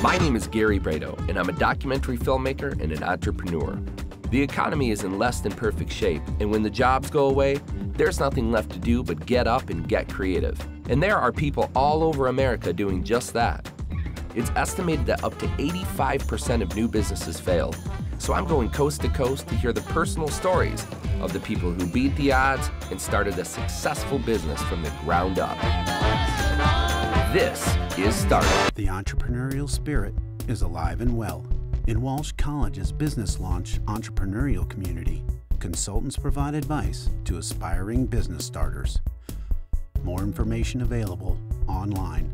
My name is Gary Brado, and I'm a documentary filmmaker and an entrepreneur. The economy is in less than perfect shape, and when the jobs go away, there's nothing left to do but get up and get creative. And there are people all over America doing just that. It's estimated that up to 85% of new businesses fail. So I'm going coast to coast to hear the personal stories of the people who beat the odds and started a successful business from the ground up. This is Startup. The entrepreneurial spirit is alive and well. In Walsh College's Business Launch entrepreneurial community, consultants provide advice to aspiring business starters. More information available online.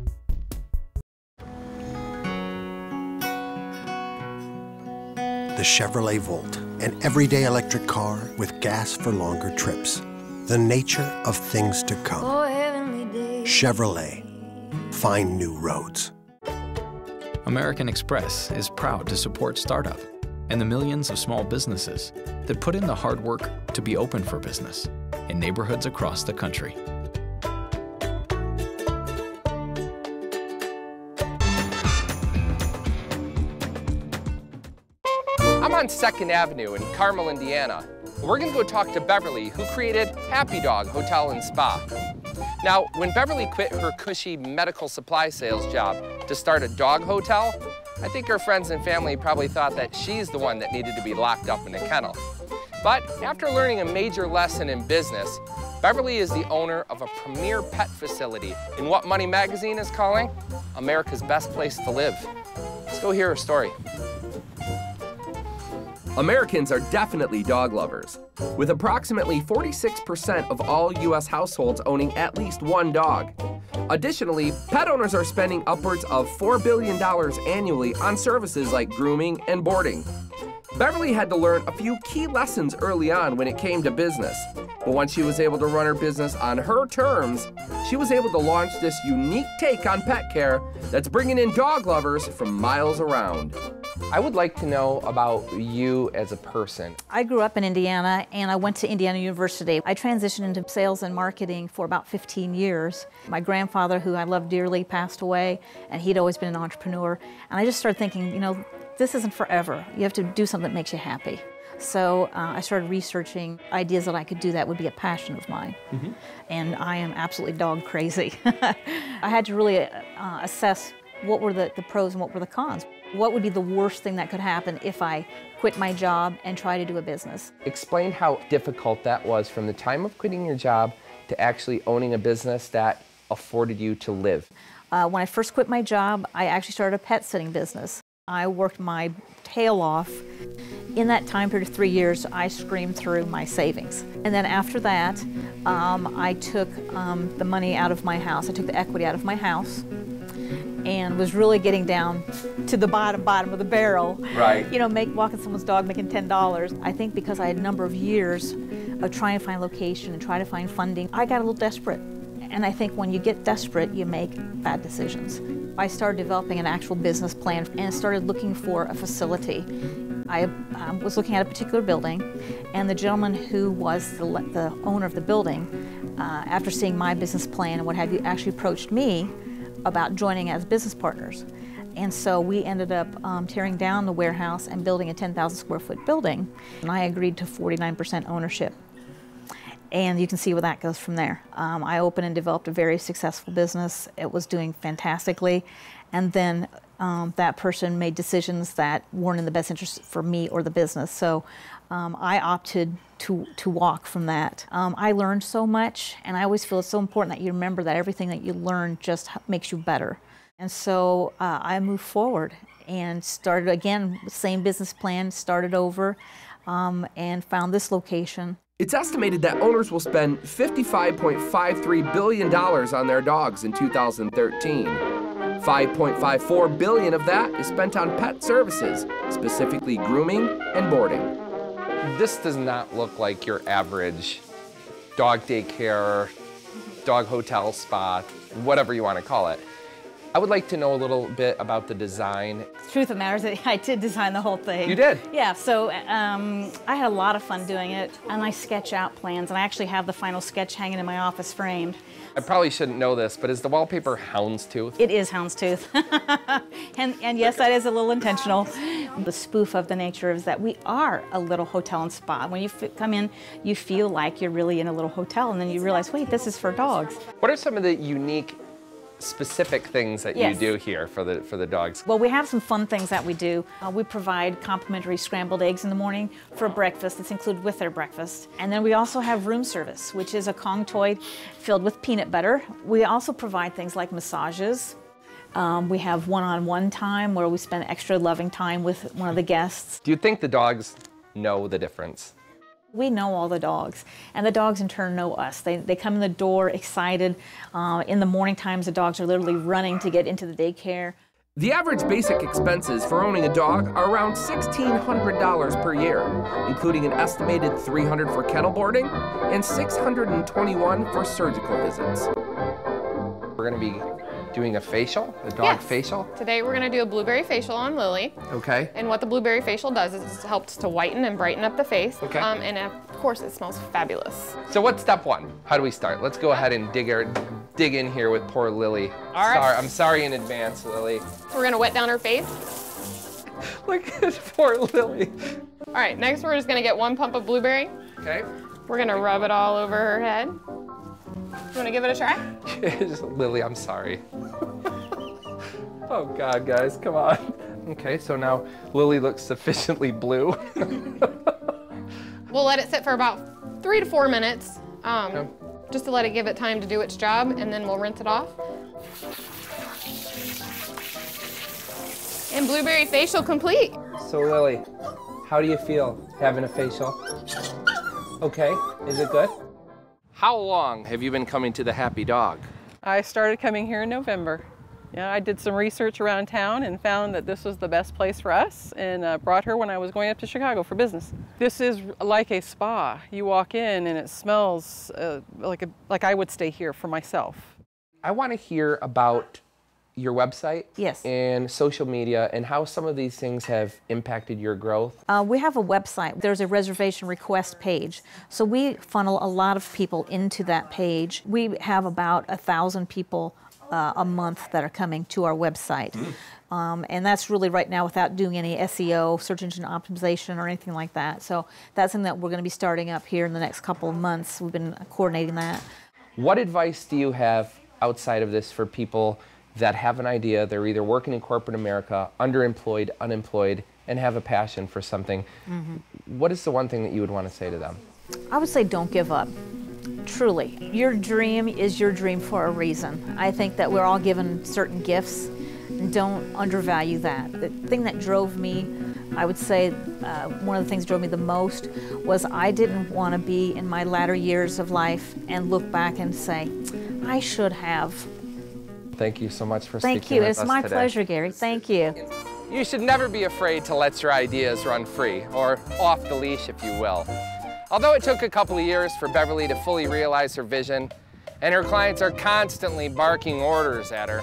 The Chevrolet Volt, an everyday electric car with gas for longer trips. The nature of things to come. Chevrolet, find new roads. American Express is proud to support startup and the millions of small businesses that put in the hard work to be open for business in neighborhoods across the country. I'm on 2nd Avenue in Carmel, Indiana. We're gonna go talk to Beverly, who created Happy Dog Hotel and Spa. Now, when Beverly quit her cushy medical supply sales job to start a dog hotel, I think her friends and family probably thought that she's the one that needed to be locked up in a kennel. But after learning a major lesson in business, Beverly is the owner of a premier pet facility in what Money Magazine is calling America's best place to live. Let's go hear her story. Americans are definitely dog lovers, with approximately 46% of all U.S. households owning at least one dog. Additionally, pet owners are spending upwards of $4 billion annually on services like grooming and boarding. Beverly had to learn a few key lessons early on when it came to business, but once she was able to run her business on her terms, she was able to launch this unique take on pet care that's bringing in dog lovers from miles around. I would like to know about you as a person. I grew up in Indiana and I went to Indiana University. I transitioned into sales and marketing for about 15 years. My grandfather, who I love dearly, passed away, and he'd always been an entrepreneur. And I just started thinking, you know, this isn't forever. You have to do something that makes you happy. So I started researching ideas that I could do that would be a passion of mine. And I am absolutely dog crazy. I had to really assess what were the pros and what were the cons. What would be the worst thing that could happen if I quit my job and try to do a business? Explain how difficult that was from the time of quitting your job to actually owning a business that afforded you to live. When I first quit my job, I actually started a pet sitting business. I worked my tail off. In that time period of 3 years, I screamed through my savings. And then after that, I took the money out of my house. I took the equity out of my house and was really getting down to the bottom of the barrel. Right. You know, walking someone's dog, making $10. I think because I had a number of years of trying to find location and trying to find funding, I got a little desperate. And I think when you get desperate, you make bad decisions. I started developing an actual business plan and started looking for a facility. I was looking at a particular building, and the gentleman who was the owner of the building, after seeing my business plan and what have you, actually approached me about joining as business partners. And so we ended up tearing down the warehouse and building a 10,000 square foot building, and I agreed to 49% ownership. And you can see where that goes from there. I opened and developed a very successful business. It was doing fantastically. And then that person made decisions that weren't in the best interest for me or the business. So I opted to walk from that. I learned so much, and I always feel it's so important that you remember that everything that you learn just makes you better. And so I moved forward and started again, same business plan, started over, and found this location. It's estimated that owners will spend $55.53 billion on their dogs in 2013. $5.54 billion of that is spent on pet services, specifically grooming and boarding. This does not look like your average dog daycare, dog hotel, spa, whatever you want to call it. I would like to know a little bit about the design. Truth of the matter is that I did design the whole thing. You did? Yeah, so I had a lot of fun doing it, and I sketch out plans, and I actually have the final sketch hanging in my office framed. I probably shouldn't know this, but is the wallpaper houndstooth? It is houndstooth. and yes, that is a little intentional. The spoof of the nature is that we are a little hotel and spa. When you come in, you feel like you're really in a little hotel, and then you realize, wait, this is for dogs. What are some of the unique specific things that you do here for the dogs? Well, we have some fun things that we do. We provide complimentary scrambled eggs in the morning for breakfast. It's included with their breakfast. And then we also have room service, which is a Kong toy filled with peanut butter. We also provide things like massages. We have one-on-one time where we spend extra loving time with one of the guests. Do you think the dogs know the difference? We know all the dogs, and the dogs in turn know us. They come in the door excited. In the morning times, the dogs are literally running to get into the daycare. The average basic expenses for owning a dog are around $1,600 per year, including an estimated $300 for kennel boarding and $621 for surgical visits. We're going to be doing a facial, a dog facial? Today we're going to do a blueberry facial on Lily. Okay. And what the blueberry facial does is it helps to whiten and brighten up the face. Okay. And of course it smells fabulous. So what's step one? How do we start? Let's go ahead and dig in here with poor Lily. All right. I'm sorry in advance, Lily. We're going to wet down her face. Look at poor Lily. All right, next we're just going to get 1 pump of blueberry. Okay. We're going to rub it all over her head. You want to give it a try? Lily, I'm sorry. Oh God, guys, come on. Okay, so now Lily looks sufficiently blue. We'll let it sit for about 3 to 4 minutes, just to let it give it time to do its job, and then we'll rinse it off. And blueberry facial complete. So Lily, how do you feel having a facial? Okay, is it good? How long have you been coming to the Happy Dog? I started coming here in November. Yeah, I did some research around town and found that this was the best place for us, and brought her when I was going up to Chicago for business. This is like a spa. You walk in and it smells like I would stay here for myself. I want to hear about your website and social media and how some of these things have impacted your growth. We have a website. There's a reservation request page. So we funnel a lot of people into that page. We have about 1,000 people a month that are coming to our website. And that's really right now without doing any SEO, search engine optimization, or anything like that. So that's something that we're going to be starting up here in the next couple of months. We've been coordinating that. What advice do you have outside of this for people that have an idea, they're either working in corporate America, underemployed, unemployed, and have a passion for something? What is the one thing that you would want to say to them? I would say don't give up. Truly. Your dream is your dream for a reason. I think that we're all given certain gifts. Don't undervalue that. The thing that drove me, I would say, one of the things that drove me the most was I didn't want to be in my latter years of life and look back and say, I should have. Thank you so much for speaking with us today. Thank you. It's my today. pleasure, Gary. Thank you. You should never be afraid to let your ideas run free, or off the leash, if you will. Although it took a couple of years for Beverly to fully realize her vision, and her clients are constantly barking orders at her,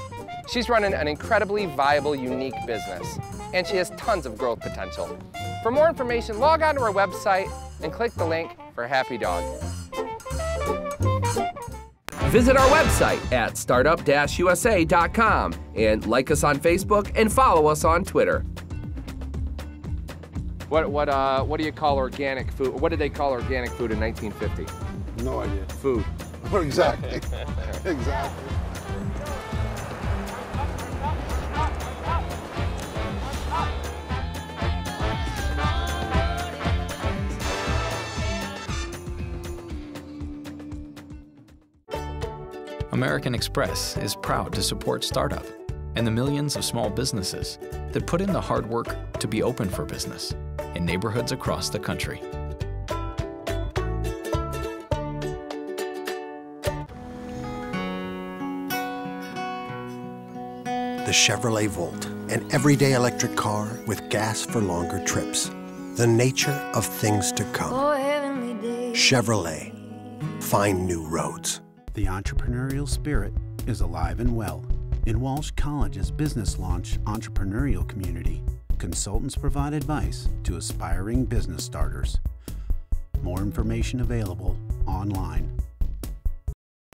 she's running an incredibly viable, unique business, and she has tons of growth potential. For more information, log on to our website and click the link for Happy Dog. Visit our website at startup-usa.com and like us on Facebook and follow us on Twitter. What do you call organic food? What did they call organic food in 1950? No idea. Food. Exactly. Exactly. American Express is proud to support startup and the millions of small businesses that put in the hard work to be open for business in neighborhoods across the country. The Chevrolet Volt, an everyday electric car with gas for longer trips. The nature of things to come. Chevrolet, find new roads. The entrepreneurial spirit is alive and well In Walsh College's business launch entrepreneurial community, consultants provide advice to aspiring business starters. More information available online.